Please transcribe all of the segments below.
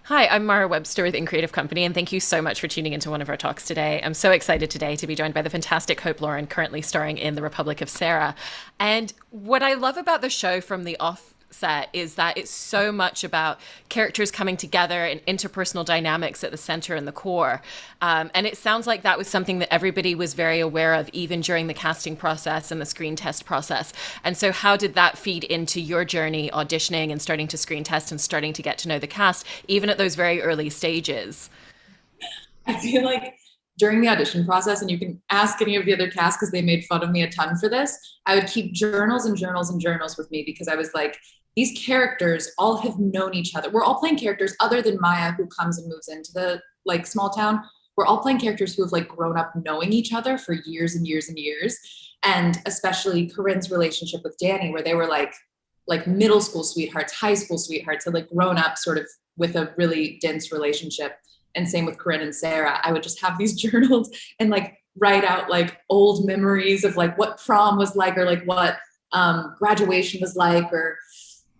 Hi, I'm Mara Webster with In Creative Company, and thank you so much for tuning into one of our talks today. I'm so excited today to be joined by the fantastic Hope Lauren, currently starring in The Republic of Sarah. And what I love about the show from the offset is that it's so much about characters coming together and interpersonal dynamics at the center and the core. And it sounds like that was something that everybody was very aware of, even during the casting process and the screen test process. And so, how did that feed into your journey auditioning and starting to screen test and starting to get to know the cast, even at those very early stages? I feel like during the audition process, and you can ask any of the other cast because they made fun of me a ton for this, I would keep journals and journals and journals with me because I was like, these characters all have known each other. We're all playing characters other than Maya, who comes and moves into the like small town. We're all playing characters who have like grown up knowing each other for years and years and years. And especially Corinne's relationship with Danny, where they were like middle school sweethearts, high school sweethearts, had like grown up sort of with a really dense relationship. And same with Corinne and Sarah. I would just have these journals and like write out like old memories of like what prom was like, or like what graduation was like, or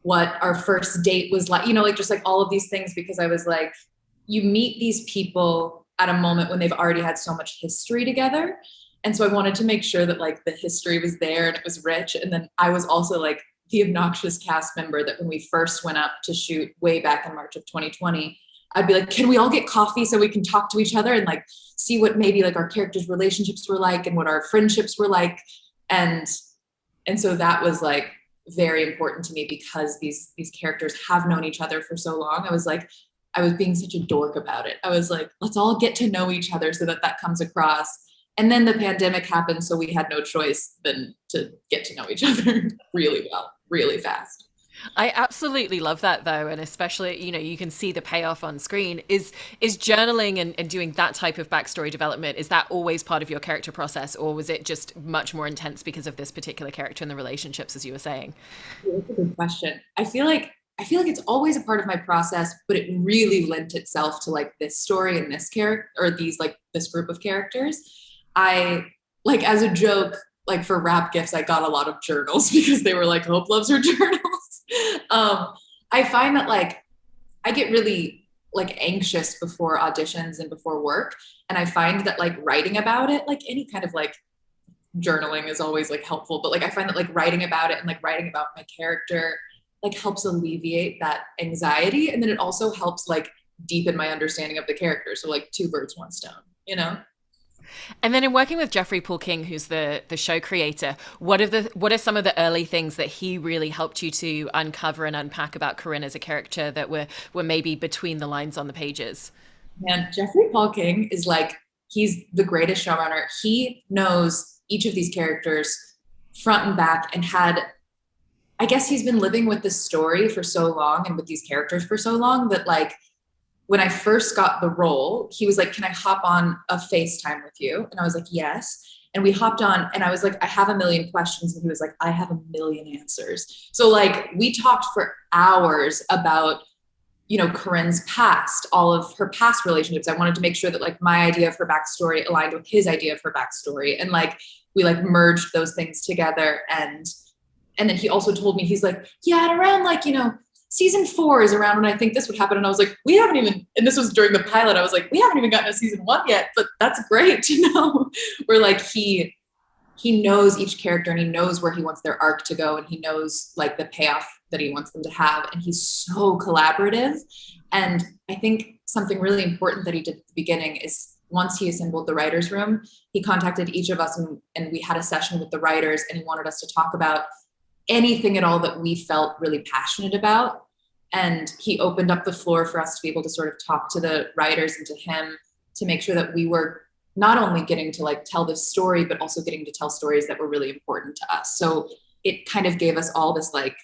what our first date was like, like just like all of these things, because I was like, you meet these people at a moment when they've already had so much history together. And so I wanted to make sure that like the history was there and it was rich. And then I was also like the obnoxious cast member that when we first went up to shoot way back in March of 2020, I'd be like, can we all get coffee so we can talk to each other and like see what maybe like our characters' relationships were like and what our friendships were like. And and so that was like very important to me because these characters have known each other for so long. I was like, I was being such a dork about it. I was like, let's all get to know each other so that that comes across. And then the pandemic happened, so we had no choice than to get to know each other really well, really fast. I absolutely love that though, and especially, you can see the payoff on screen. Is journaling and doing that type of backstory development, is that always part of your character process, or was it just much more intense because of this particular character and the relationships, as you were saying? That's a good question. I feel like it's always a part of my process, but it really lent itself to like this story and this character, or these like this group of characters. I like, as a joke, like for rap gifts, I got a lot of journals because they were like, Hope loves her journals. um, I find that like I get really like anxious before auditions and before work. And I find that like writing about it, like any kind of like journaling is always like helpful, but like I find that like writing about it and like writing about my character like helps alleviate that anxiety. And then it also helps like deepen my understanding of the character. So like two birds, one stone, you know? And then in working with Jeffrey Paul King, who's the show creator, what are some of the early things that he really helped you to uncover and unpack about Corinne as a character that were maybe between the lines on the pages? And Jeffrey Paul King is like, he's the greatest showrunner. He knows each of these characters front and back and had, I guess he's been living with this story for so long and with these characters for so long that like when I first got the role, he was like, can I hop on a FaceTime with you? And I was like, yes. And we hopped on and I was like, I have a million questions. And he was like, I have a million answers. So like we talked for hours about, Corinne's past, all of her past relationships. I wanted to make sure that like my idea of her backstory aligned with his idea of her backstory. And like we like merged those things together. And then he also told me, he's like, yeah, and around like, season 4 is around when I think this would happen. And I was like, we haven't even, and this was during the pilot. I was like, we haven't even gotten to season 1 yet, but that's great to know. Where like he knows each character and he knows where he wants their arc to go. And he knows like the payoff that he wants them to have. And he's so collaborative. And I think something really important that he did at the beginning is once he assembled the writer's room, he contacted each of us and we had a session with the writers and he wanted us to talk about anything at all that we felt really passionate about. And he opened up the floor for us to be able to sort of talk to the writers and to him to make sure that we were not only getting to like tell this story, but also getting to tell stories that were really important to us. So it kind of gave us all this like,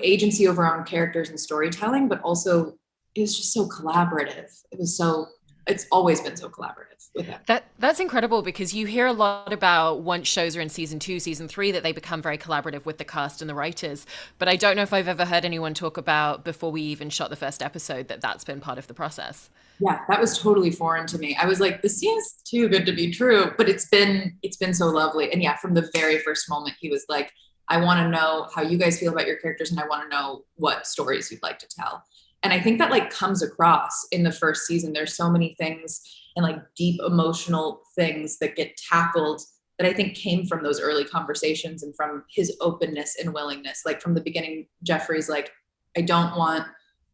agency over our own characters and storytelling, but also it was just so collaborative. It's always been so collaborative with him. That's incredible because you hear a lot about once shows are in season 2, season 3 that they become very collaborative with the cast and the writers. But I don't know if I've ever heard anyone talk about before we even shot the first episode that that's been part of the process. Yeah, that was totally foreign to me. I was like, this seems too good to be true, but it's been so lovely. And yeah, from the very first moment, he was like, I want to know how you guys feel about your characters, and I want to know what stories you'd like to tell. And I think that like comes across in the first season. There's so many things and like deep emotional things that get tackled that I think came from those early conversations and from his openness and willingness. Like from the beginning, Jeffrey's like, I don't want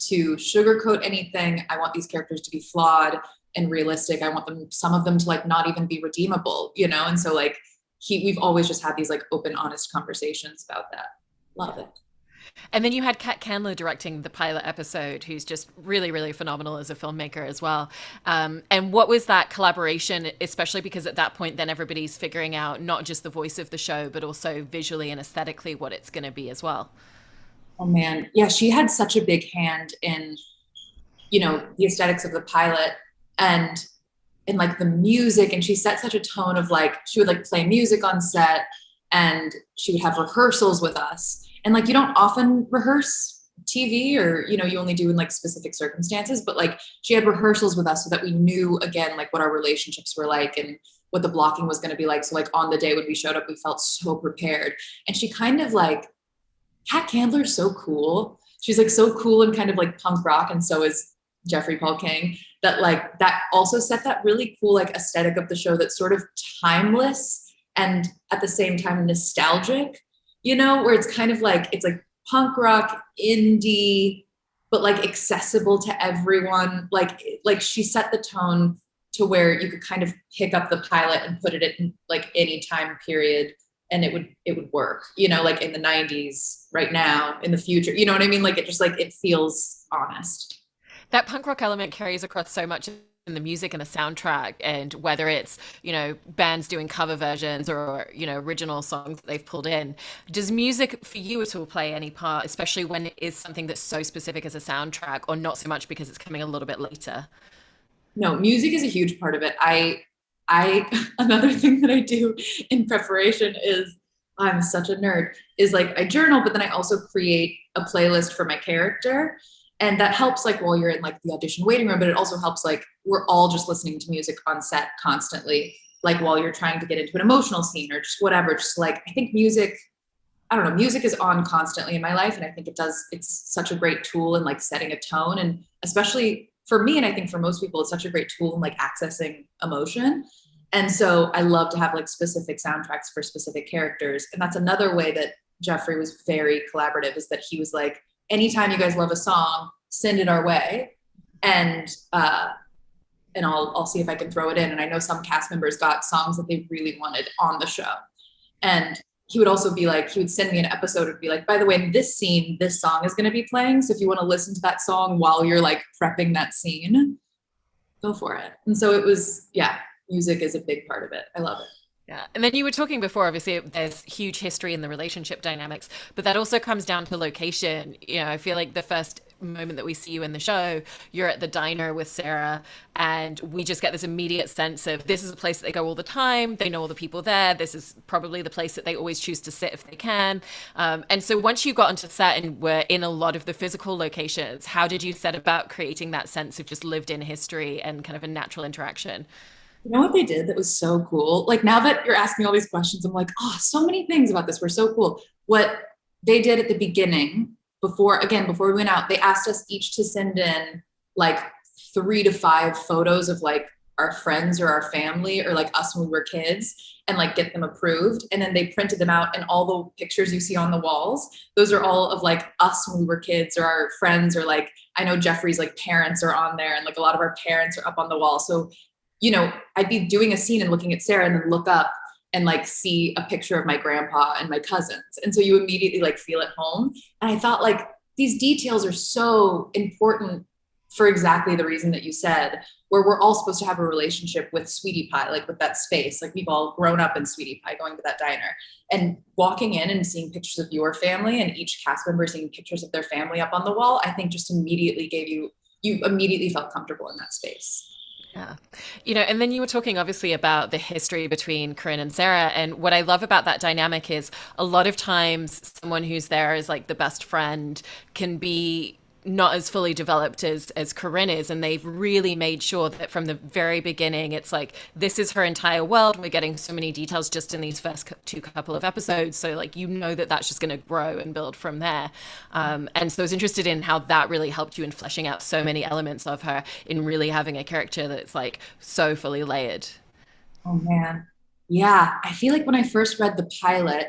to sugarcoat anything. I want these characters to be flawed and realistic. I want them, some of them to like not even be redeemable, you know? And so like we've always just had these like open, honest conversations about that. Love it. And then you had Kat Candler directing the pilot episode, who's just really, really phenomenal as a filmmaker as well. And what was that collaboration, especially because at that point, then everybody's figuring out not just the voice of the show, but also visually and aesthetically what it's going to be as well. Oh man. Yeah, she had such a big hand in, you know, the aesthetics of the pilot and in like the music. And she set such a tone of like, she would like play music on set and she would have rehearsals with us. And like, you don't often rehearse TV or, you know, you only do in like specific circumstances, but like she had rehearsals with us so that we knew again, like what our relationships were like and what the blocking was going to be like. So like on the day when we showed up, we felt so prepared. And she kind of like, Kat Candler's so cool. She's like so cool and kind of like punk rock. And so is Jeffrey Paul King, that like, that also set that really cool like aesthetic of the show that's sort of timeless and at the same time nostalgic, you know, where it's kind of like, it's like punk rock, indie, but like accessible to everyone. Like she set the tone to where you could kind of pick up the pilot and put it in like any time period and it would work, you know, like in the 90s, right now, in the future, you know what I mean? Like it just like, it feels honest. That punk rock element carries across so much in the music and the soundtrack, and whether it's, you know, bands doing cover versions or, you know, original songs that they've pulled in. Does music for you at all play any part, especially when it is something that's so specific as a soundtrack, or not so much because it's coming a little bit later? No, music is a huge part of it. Another thing that I do in preparation is, I'm such a nerd, is like I journal, but then I also create a playlist for my character. And that helps like while you're in like the audition waiting room, but it also helps like we're all just listening to music on set constantly, like while you're trying to get into an emotional scene or just whatever. Just like, I think music, I don't know, music is on constantly in my life. And I think it's such a great tool in like setting a tone. And especially for me, and I think for most people, it's such a great tool in like accessing emotion. And so I love to have like specific soundtracks for specific characters. And that's another way that Jeffrey was very collaborative, is that he was like, anytime you guys love a song, send it our way. And I'll see if I can throw it in. And I know some cast members got songs that they really wanted on the show. And he would also be like, he would send me an episode and be like, by the way, in this scene, this song is going to be playing. So if you want to listen to that song while you're like prepping that scene, go for it. And so it was, yeah, music is a big part of it. I love it. Yeah. And then you were talking before, obviously, there's huge history in the relationship dynamics, but that also comes down to location. You know, I feel like the first moment that we see you in the show, you're at the diner with Sarah, and we just get this immediate sense of this is a place that they go all the time. They know all the people there. This is probably the place that they always choose to sit if they can. And so once you got onto set and were in a lot of the physical locations, how did you set about creating that sense of just lived in history and kind of a natural interaction? You know what they did that was so cool? Like now that you're asking all these questions, I'm like, oh, so many things about this were so cool. What they did at the beginning, before we went out, they asked us each to send in like 3 to 5 photos of like our friends or our family or like us when we were kids and like get them approved. And then they printed them out, and all the pictures you see on the walls, those are all of like us when we were kids or our friends, or like I know Jeffrey's like parents are on there, and like a lot of our parents are up on the wall. So you know, I'd be doing a scene and looking at Sarah and then look up and like see a picture of my grandpa and my cousins. And so you immediately like feel at home. And I thought like these details are so important for exactly the reason that you said, where we're all supposed to have a relationship with Sweetie Pie, like with that space. Like we've all grown up in Sweetie Pie, going to that diner and walking in and seeing pictures of your family and each cast member seeing pictures of their family up on the wall, I think just immediately you immediately felt comfortable in that space. Yeah. You know, and then you were talking obviously about the history between Corinne and Sarah. And what I love about that dynamic is a lot of times someone who's there as like the best friend can be not as fully developed as Corinne is, and they've really made sure that from the very beginning it's like this is her entire world. We're getting so many details just in these first two couple of episodes, so like that that's just going to grow and build from there. And so I was interested in how that really helped you in fleshing out so many elements of her, in really having a character that's like so fully layered. Oh man. Yeah. I feel like when I first read the pilot,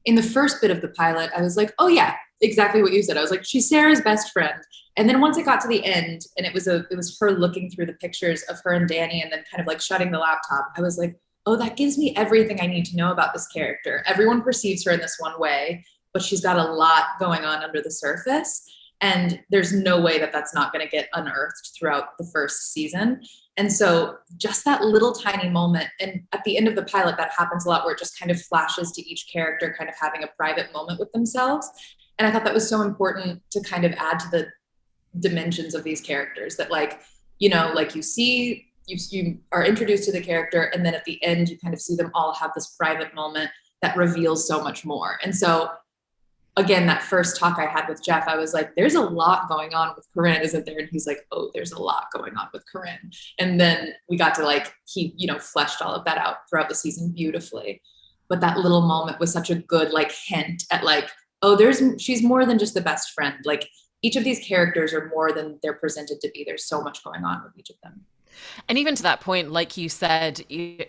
in the first bit of the pilot, I was like, oh yeah, exactly what you said. I was like, she's Sarah's best friend. And then once it got to the end and it was her looking through the pictures of her and Danny and then kind of like shutting the laptop, I was like, oh, that gives me everything I need to know about this character. Everyone perceives her in this one way, but she's got a lot going on under the surface. And there's no way that that's not going to get unearthed throughout the first season. And so just that little tiny moment, and at the end of the pilot, that happens a lot where it just kind of flashes to each character kind of having a private moment with themselves. And I thought that was so important to kind of add to the dimensions of these characters that like, like you are introduced to the character and then at the end, you kind of see them all have this private moment that reveals so much more. And so again, that first talk I had with Jeff, I was like, there's a lot going on with Corinne, isn't there? And he's like, oh, there's a lot going on with Corinne. And then we got to like, he, fleshed all of that out throughout the season beautifully. But that little moment was such a good like hint at like, oh, she's more than just the best friend. Like each of these characters are more than they're presented to be. There's so much going on with each of them. And even to that point, like you said,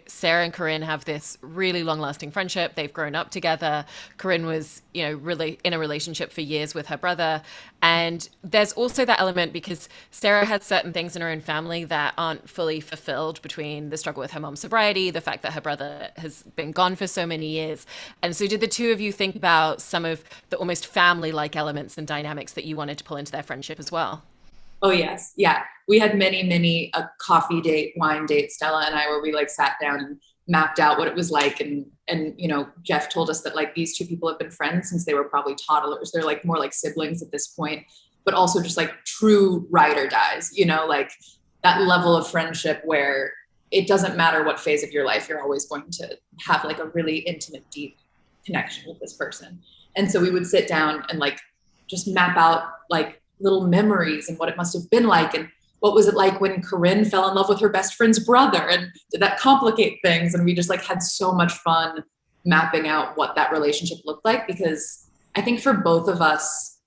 Sarah and Corinne have this really long-lasting friendship. They've grown up together. Corinne was, really in a relationship for years with her brother. And there's also that element because Sarah had certain things in her own family that aren't fully fulfilled, between the struggle with her mom's sobriety, the fact that her brother has been gone for so many years. And so did the two of you think about some of the almost family-like elements and dynamics that you wanted to pull into their friendship as well? Oh yes. Yeah. We had many, a coffee date, wine date, Stella and I, where we like sat down and mapped out what it was like. And, Jeff told us that like these two people have been friends since they were probably toddlers. They're like more like siblings at this point, but also just like true ride or dies, like that level of friendship where it doesn't matter what phase of your life, you're always going to have like a really intimate, deep connection with this person. And so we would sit down and like just map out like little memories and what it must have been like, and what was it like when Corinne fell in love with her best friend's brother, and did that complicate things? And we just like had so much fun mapping out what that relationship looked like, because I think for both of us,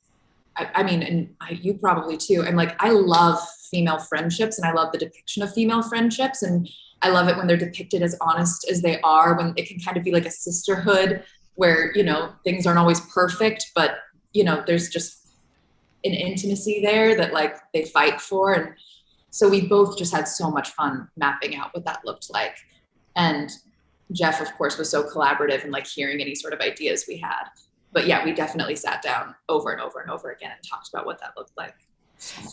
you probably too, I'm like, I love female friendships and I love the depiction of female friendships, and I love it when they're depicted as honest as they are, when it can kind of be like a sisterhood where things aren't always perfect, but there's just an intimacy there that like they fight for. And so we both just had so much fun mapping out what that looked like. And Jeff, of course, was so collaborative and like hearing any sort of ideas we had. But yeah, we definitely sat down over and over and over again and talked about what that looked like.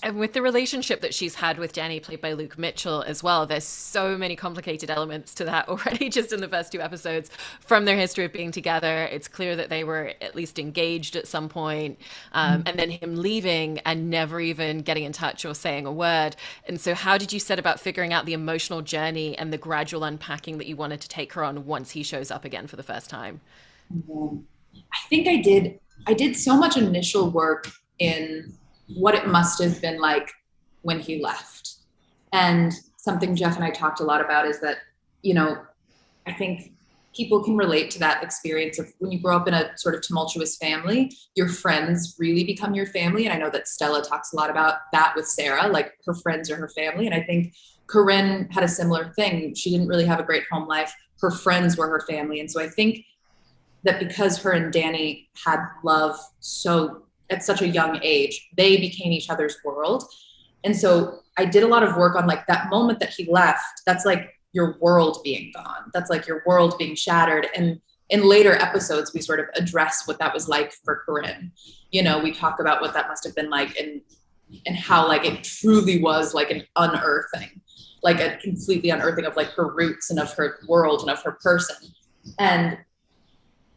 And with the relationship that she's had with Danny, played by Luke Mitchell as well, there's so many complicated elements to that already just in the first two episodes. From their history of being together, it's clear that they were at least engaged at some point, and then him leaving and never even getting in touch or saying a word. And so how did you set about figuring out the emotional journey and the gradual unpacking that you wanted to take her on once he shows up again for the first time? I think I did so much initial work in what it must have been like when he left. And something Jeff and I talked a lot about is that, I think people can relate to that experience of when you grow up in a sort of tumultuous family, your friends really become your family. And I know that Stella talks a lot about that with Sarah, like her friends are her family. And I think Corinne had a similar thing. She didn't really have a great home life. Her friends were her family. And so I think that because her and Danny had love at such a young age, they became each other's world. And so I did a lot of work on like that moment that he left. That's like your world being gone. That's like your world being shattered. And in later episodes, we sort of address what that was like for Corinne. We talk about what that must have been like and how like it truly was like an unearthing, like a completely unearthing of like her roots and of her world and of her person. And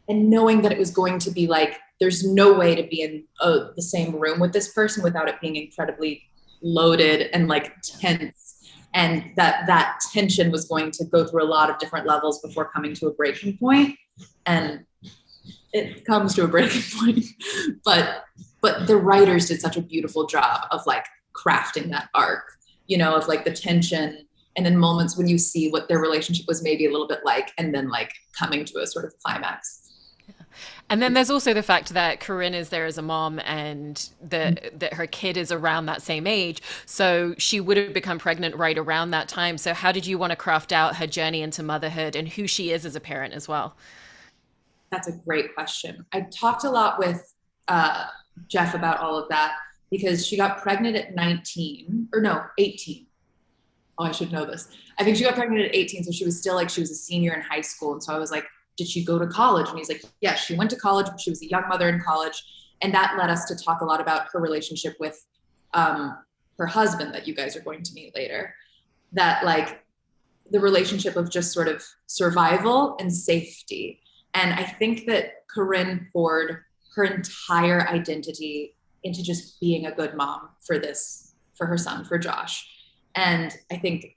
knowing that it was going to be like, there's no way to be in the same room with this person without it being incredibly loaded and like tense. And that tension was going to go through a lot of different levels before coming to a breaking point. And it comes to a breaking point. But but the writers did such a beautiful job of like crafting that arc, you know, of like the tension, and then moments when you see what their relationship was maybe a little bit like, and then like coming to a sort of climax. And then there's also the fact that Corinne is there as a mom, and that her kid is around that same age. So she would have become pregnant right around that time. So how did you want to craft out her journey into motherhood and who she is as a parent as well? That's a great question. I talked a lot with uh, Jeff about all of that because she got pregnant at 19, or no, 18. Oh, I should know this. I think she got pregnant at 18. So she was still like, she was a senior in high school. And so I was like, did she go to college? And he's like, yes, she went to college, but she was a young mother in college. And that led us to talk a lot about her relationship with her husband that you guys are going to meet later. That like the relationship of just sort of survival and safety. And I think that Corinne poured her entire identity into just being a good mom for this, for her son, for Josh. And I think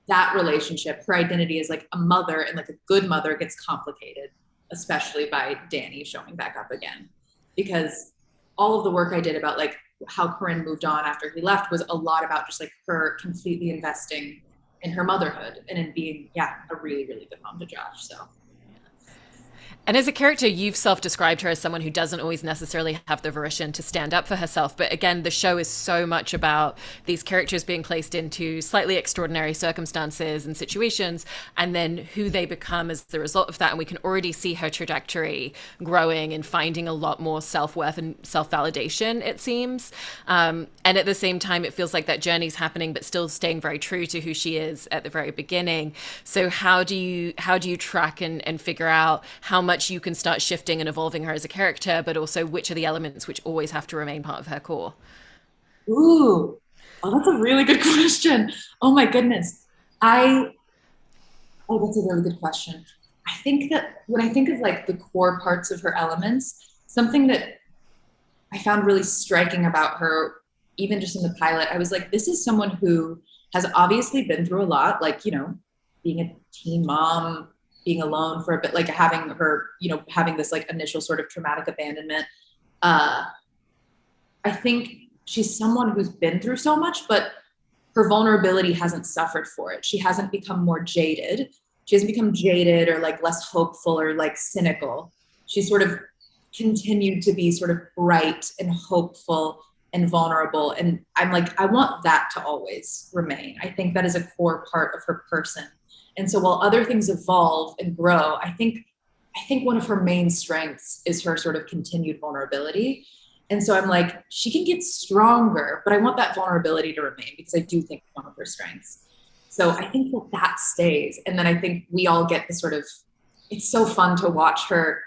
that relationship, her identity as like a mother and like a good mother gets complicated, especially by Danny showing back up again. Because all of the work I did about like how Corinne moved on after he left was a lot about just like her completely investing in her motherhood and in being, yeah, a really, really good mom to Josh. So And as a character, you've self-described her as someone who doesn't always necessarily have the volition to stand up for herself. But again, the show is so much about these characters being placed into slightly extraordinary circumstances and situations, and then who they become as the result of that. And we can already see her trajectory growing and finding a lot more self-worth and self-validation, it seems. And at the same time, it feels like that journey's happening, but still staying very true to who she is at the very beginning. So how do you track and figure out how much you can start shifting and evolving her as a character, but also which are the elements which always have to remain part of her core? ooh, oh, that's a really good question. Oh my goodness. I, oh, that's a really good question. I think that when I think of like the core parts of her elements, something that I found really striking about her, even just in the pilot, I was like, this is someone who has obviously been through a lot, like, you know, being a teen mom, being alone for a bit, like having her, you know, having this like initial sort of traumatic abandonment. Uh, I think she's someone who's been through so much, but her vulnerability hasn't suffered for it. She hasn't become more jaded. She hasn't become jaded or like less hopeful or like cynical. She's sort of continued to be sort of bright and hopeful and vulnerable. And I'm like, I want that to always remain. I think that is a core part of her person. And so while other things evolve and grow, I think one of her main strengths is her sort of continued vulnerability. And so I'm like, she can get stronger, but I want that vulnerability to remain because I do think it's one of her strengths. So I think that that stays. And then I think we all get the sort of, it's so fun to watch her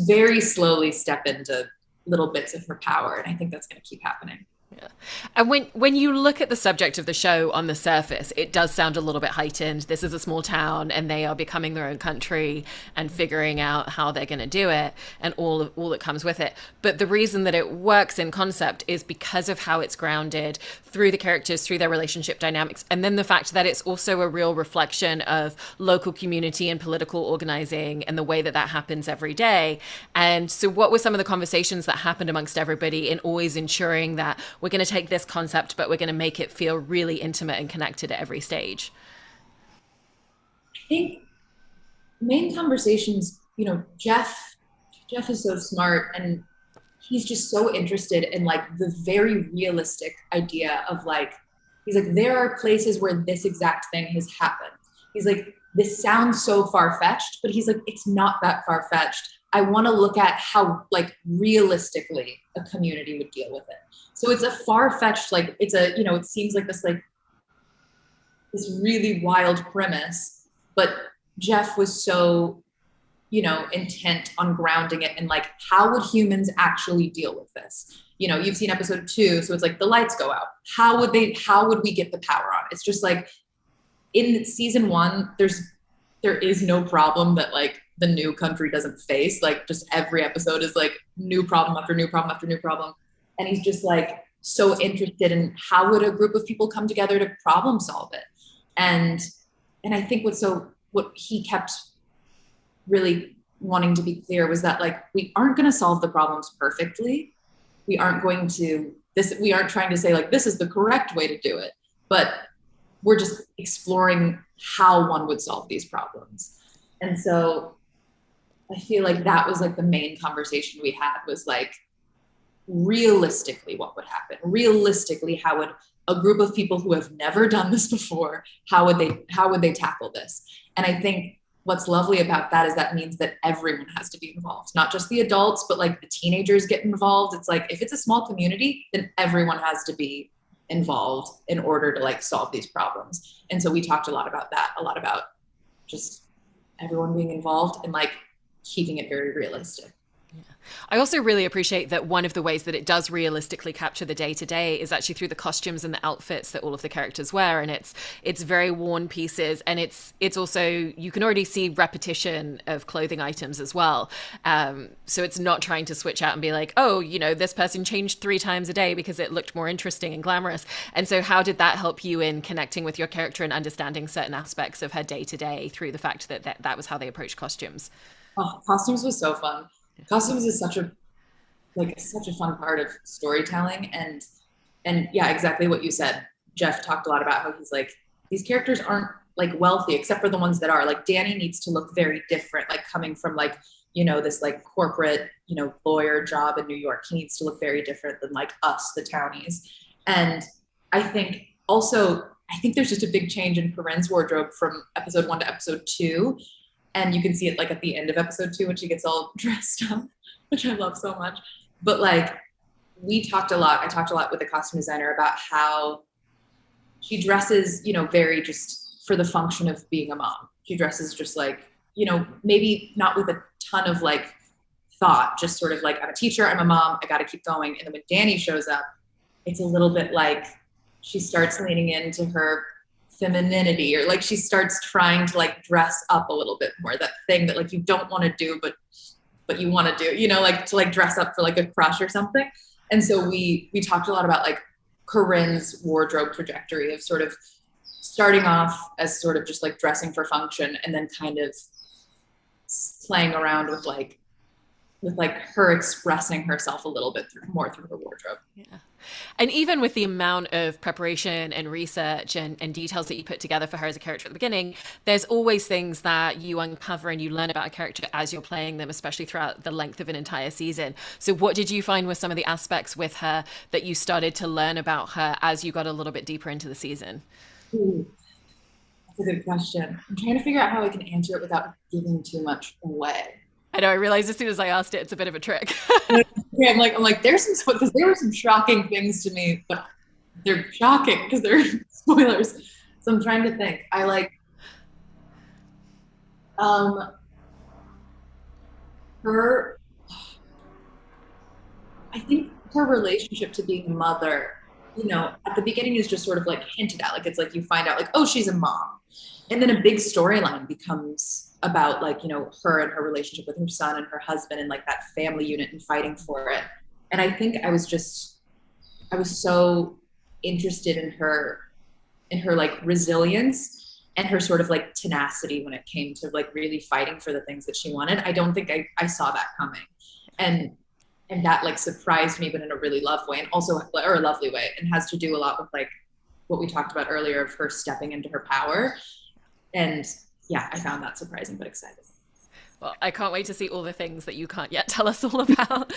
very slowly step into little bits of her power. And I think that's going to keep happening. Yeah. And when you look at the subject of the show on the surface, it does sound a little bit heightened. This is a small town and they are becoming their own country and figuring out how they're going to do it and all that comes with it. But the reason that it works in concept is because of how it's grounded through the characters, through their relationship dynamics, and then the fact that it's also a real reflection of local community and political organizing and the way that that happens every day. And so what were some of the conversations that happened amongst everybody in always ensuring that we're going to take this concept, but we're going to make it feel really intimate and connected at every stage? I think main conversations, you know, Jeff is so smart and he's just so interested in like the very realistic idea of like, he's like, there are places where this exact thing has happened. He's like, this sounds so far-fetched, but he's like, it's not that far-fetched. I want to look at how like realistically a community would deal with it. So it's a far-fetched, like it's a, you know, it seems like this really wild premise, but Jeff was so, you know, intent on grounding it in like, how would humans actually deal with this? You know, you've seen episode 2, so it's like the lights go out. How would we get the power on? It's just like in season 1, there is no problem that like the new country doesn't face. Like just every episode is like new problem after new problem after new problem. And he's just like so interested in how would a group of people come together to problem solve it. And I think what he kept really wanting to be clear was that like we aren't going to solve the problems perfectly, we aren't going to we aren't trying to say like this is the correct way to do it, but we're just exploring how one would solve these problems. And so I feel like that was like the main conversation we had, was like, realistically what would happen, realistically how would a group of people who have never done this before, how would they tackle this? And I think what's lovely about that is that means that everyone has to be involved, not just the adults, but like the teenagers get involved. It's like, if it's a small community, then everyone has to be involved in order to like solve these problems. And so we talked a lot about that, a lot about just everyone being involved and like keeping it very realistic. Yeah. I also really appreciate that one of the ways that it does realistically capture the day to day is actually through the costumes and the outfits that all of the characters wear, and it's very worn pieces, and it's also, you can already see repetition of clothing items as well. So it's not trying to switch out and be like, oh, you know, this person changed 3 times a day because it looked more interesting and glamorous. And so how did that help you in connecting with your character and understanding certain aspects of her day to day through the fact that that was how they approached costumes? Oh, costumes was so fun. Costumes is such a fun part of storytelling. And yeah, exactly what you said. Jeff talked a lot about how he's like, these characters aren't like wealthy, except for the ones that are. Like Danny needs to look very different, like coming from like, you know, this like corporate, you know, lawyer job in New York. He needs to look very different than like us, the townies. And I think there's just a big change in Corinne's wardrobe from episode 1 to episode 2. And you can see it like at the end of episode 2 when she gets all dressed up, which I love so much. But like, I talked a lot with the costume designer about how she dresses, you know, very just for the function of being a mom. She dresses just like, you know, maybe not with a ton of like thought, just sort of like, I'm a teacher, I'm a mom, I got to keep going. And then when Danny shows up, it's a little bit like she starts leaning into her femininity, or like she starts trying to like dress up a little bit more, that thing that like you don't want to do but you want to do, you know, like to like dress up for like a crush or something. And so we talked a lot about like Corinne's wardrobe trajectory of sort of starting off as sort of just like dressing for function, and then kind of playing around with her expressing herself a little bit more through her wardrobe. Yeah. And even with the amount of preparation and research and details that you put together for her as a character at the beginning, there's always things that you uncover and you learn about a character as you're playing them, especially throughout the length of an entire season. So what did you find were some of the aspects with her that you started to learn about her as you got a little bit deeper into the season? Ooh, that's a good question. I'm trying to figure out how I can answer it without giving too much away. I know, I realized as soon as I asked it, it's a bit of a trick. Yeah, I'm like, because there were some shocking things to me, but they're shocking because they're spoilers. So I'm trying to think. Her, I think her relationship to being a mother, you know, at the beginning is just sort of like hinted at. Like, it's like you find out like, oh, she's a mom. And then a big storyline becomes about like, you know, her and her relationship with her son and her husband and like that family unit and fighting for it. And I think I was so interested in her like resilience and her sort of like tenacity when it came to like really fighting for the things that she wanted. I don't think I saw that coming. And that like surprised me, but in a really lovely way, and also, or a lovely way, and has to do a lot with like what we talked about earlier of her stepping into her power. And yeah, I found that surprising but exciting. Well, I can't wait to see all the things that you can't yet tell us all about.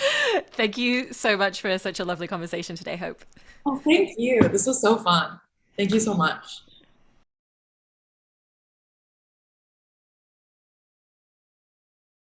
Thank you so much for such a lovely conversation today, Hope. Oh, thank you. This was so fun. Thank you so much.